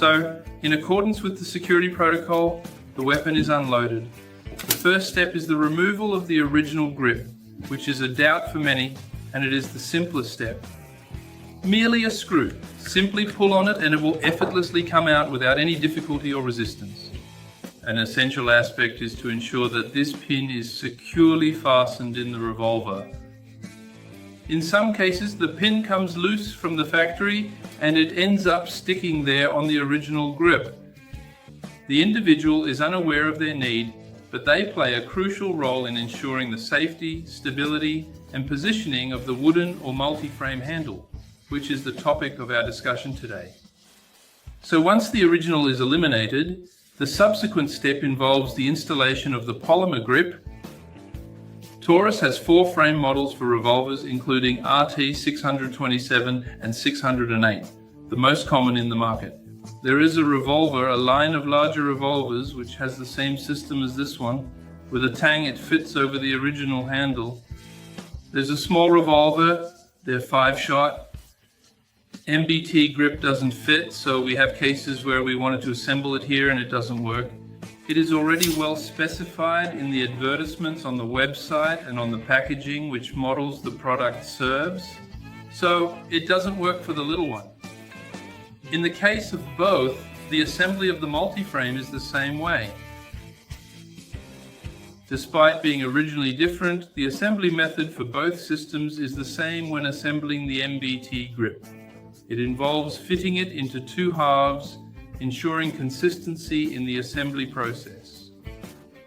So, in accordance with the security protocol, the weapon is unloaded. The first step is the removal of the original grip, which is a doubt for many, and it is the simplest step. Merely a screw. Simply pull on it and it will effortlessly come out without any difficulty or resistance. An essential aspect is to ensure that this pin is securely fastened in the revolver. In some cases, the pin comes loose from the factory and it ends up sticking there on the original grip. The individual is unaware of their need, but they play a crucial role in ensuring the safety, stability, and positioning of the wooden or multi-frame handle, which is the topic of our discussion today. So once the original is eliminated, the subsequent step involves the installation of the polymer grip. Taurus has 4 frame models for revolvers, including RT 627 and 608, the most common in the market. There is a revolver, a line of larger revolvers, which has the same system as this one. With a tang, it fits over the original handle. There's a small revolver, they're 5-shot. MBT grip doesn't fit, so we have cases where we wanted to assemble it here and it doesn't work. It is already well specified in the advertisements on the website and on the packaging which models the product serves, so it doesn't work for the little one. In the case of both, the assembly of the multi-frame is the same way. Despite being originally different, the assembly method for both systems is the same when assembling the MBT grip. It involves fitting it into 2 halves, ensuring consistency in the assembly process.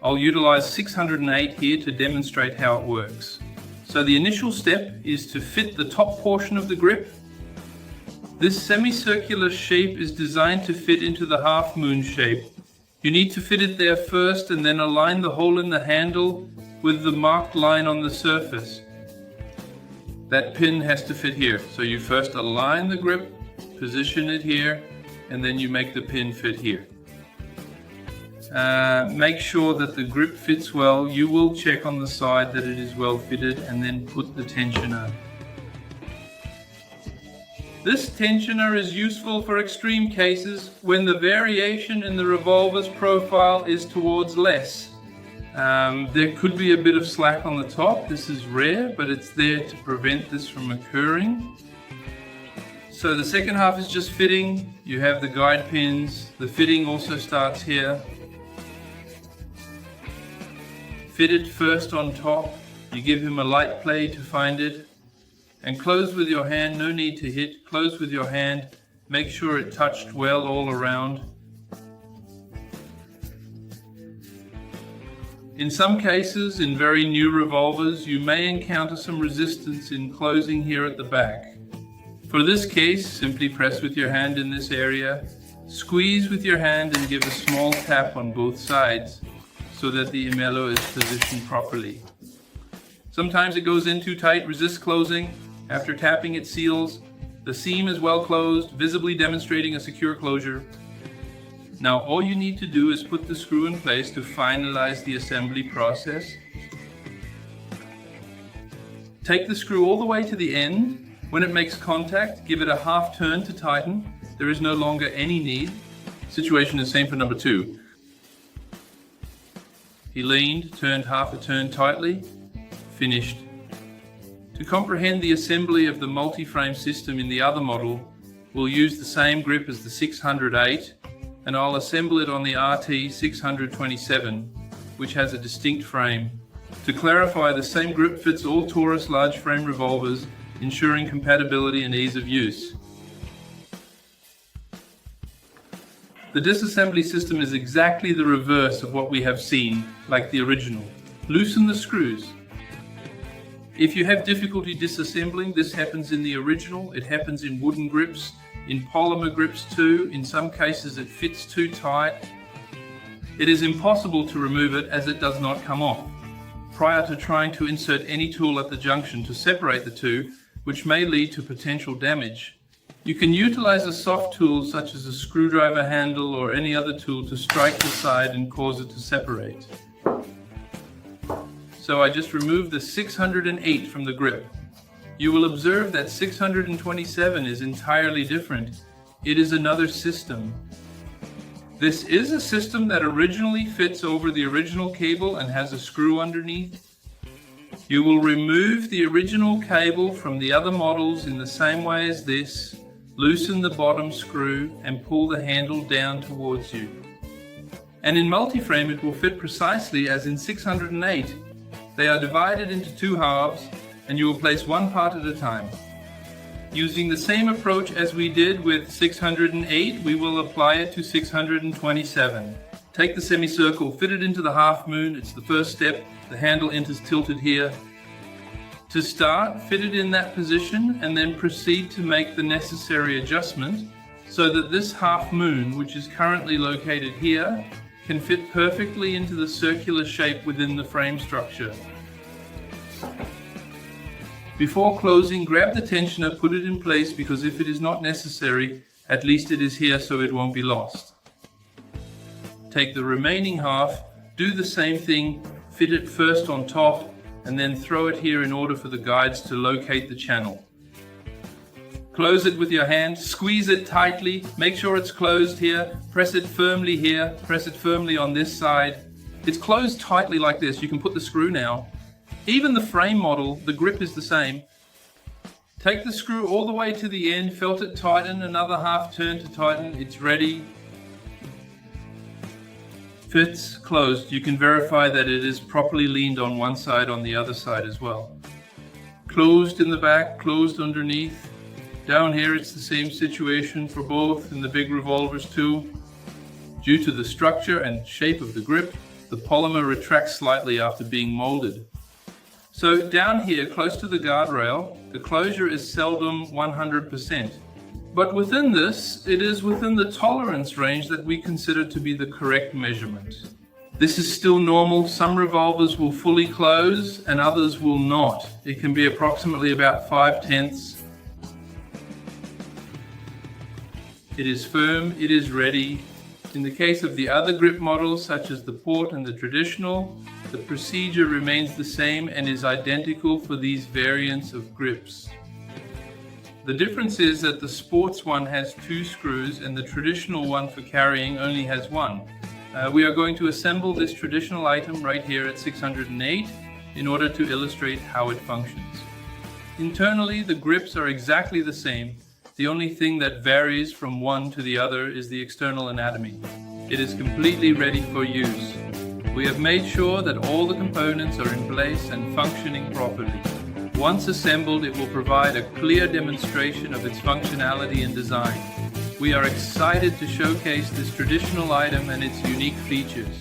I'll utilize 608 here to demonstrate how it works. So the initial step is to fit the top portion of the grip. This semicircular shape is designed to fit into the half moon shape. You need to fit it there first and then align the hole in the handle with the marked line on the surface. That pin has to fit here. So you first align the grip, position it here, and then you make the pin fit here. Make sure that the grip fits well. You will check on the side that it is well fitted and then put the tensioner. This tensioner is useful for extreme cases when the variation in the revolver's profile is towards less. There could be a bit of slack on the top. This is rare, but it's there to prevent this from occurring. So the second half is just fitting. You have the guide pins. The fitting also starts here. Fit it first on top. You give him a light play to find it. And close with your hand, no need to hit. Close with your hand. Make sure it touched well all around. In some cases, in very new revolvers, you may encounter some resistance in closing here at the back. For this case, simply press with your hand in this area, squeeze with your hand and give a small tap on both sides so that the emello is positioned properly. Sometimes it goes in too tight, resist closing. After tapping it seals. The seam is well closed, visibly demonstrating a secure closure. Now all you need to do is put the screw in place to finalize the assembly process. Take the screw all the way to the end. When it makes contact, give it a half turn to tighten. There is no longer any need. Situation is same for number 2. He leaned, turned half a turn tightly, finished. To comprehend the assembly of the multi-frame system in the other model, we'll use the same grip as the 608, and I'll assemble it on the RT 627, which has a distinct frame. To clarify, the same grip fits all Taurus large frame revolvers, ensuring compatibility and ease of use. The disassembly system is exactly the reverse of what we have seen, like the original. Loosen the screws. If you have difficulty disassembling, this happens in the original, it happens in wooden grips, in polymer grips too. In some cases it fits too tight. It is impossible to remove it as it does not come off. Prior to trying to insert any tool at the junction to separate the two, which may lead to potential damage, you can utilize a soft tool such as a screwdriver handle or any other tool to strike the side and cause it to separate. So I just removed the 608 from the grip. You will observe that 627 is entirely different. It is another system. This is a system that originally fits over the original cable and has a screw underneath. You will remove the original cable from the other models in the same way as this, loosen the bottom screw and pull the handle down towards you. And in multi-frame it will fit precisely as in 608. They are divided into two halves and you will place one part at a time. Using the same approach as we did with 608, we will apply it to 627. Take the semicircle, fit it into the half moon. It's the first step. The handle enters tilted here. To start, fit it in that position and then proceed to make the necessary adjustment so that this half moon, which is currently located here, can fit perfectly into the circular shape within the frame structure. Before closing, grab the tensioner, put it in place because if it is not necessary, at least it is here so it won't be lost. Take the remaining half, do the same thing, fit it first on top and then throw it here in order for the guides to locate the channel. Close it with your hand, squeeze it tightly, make sure it's closed here, press it firmly here, press it firmly on this side. It's closed tightly like this. You can put the screw now. Even the frame model, the grip is the same. Take the screw all the way to the end, felt it tighten, another half turn to tighten, it's ready. Fits, closed. You can verify that it is properly leaned on one side, on the other side as well. Closed in the back, closed underneath. Down here it's the same situation for both in the big revolvers too. Due to the structure and shape of the grip, the polymer retracts slightly after being molded. So down here, close to the guardrail, the closure is seldom 100%. But within this, it is within the tolerance range that we consider to be the correct measurement. This is still normal. Some revolvers will fully close and others will not. It can be approximately about 5/10. It is firm, it is ready. In the case of the other grip models, such as the Port and the Traditional, the procedure remains the same and is identical for these variants of grips. The difference is that the Sports one has 2 screws and the Traditional one for carrying only has 1. We are going to assemble this traditional item right here at 608 in order to illustrate how it functions. Internally, the grips are exactly the same. The only thing that varies from one to the other is the external anatomy. It is completely ready for use. We have made sure that all the components are in place and functioning properly. Once assembled, it will provide a clear demonstration of its functionality and design. We are excited to showcase this traditional item and its unique features.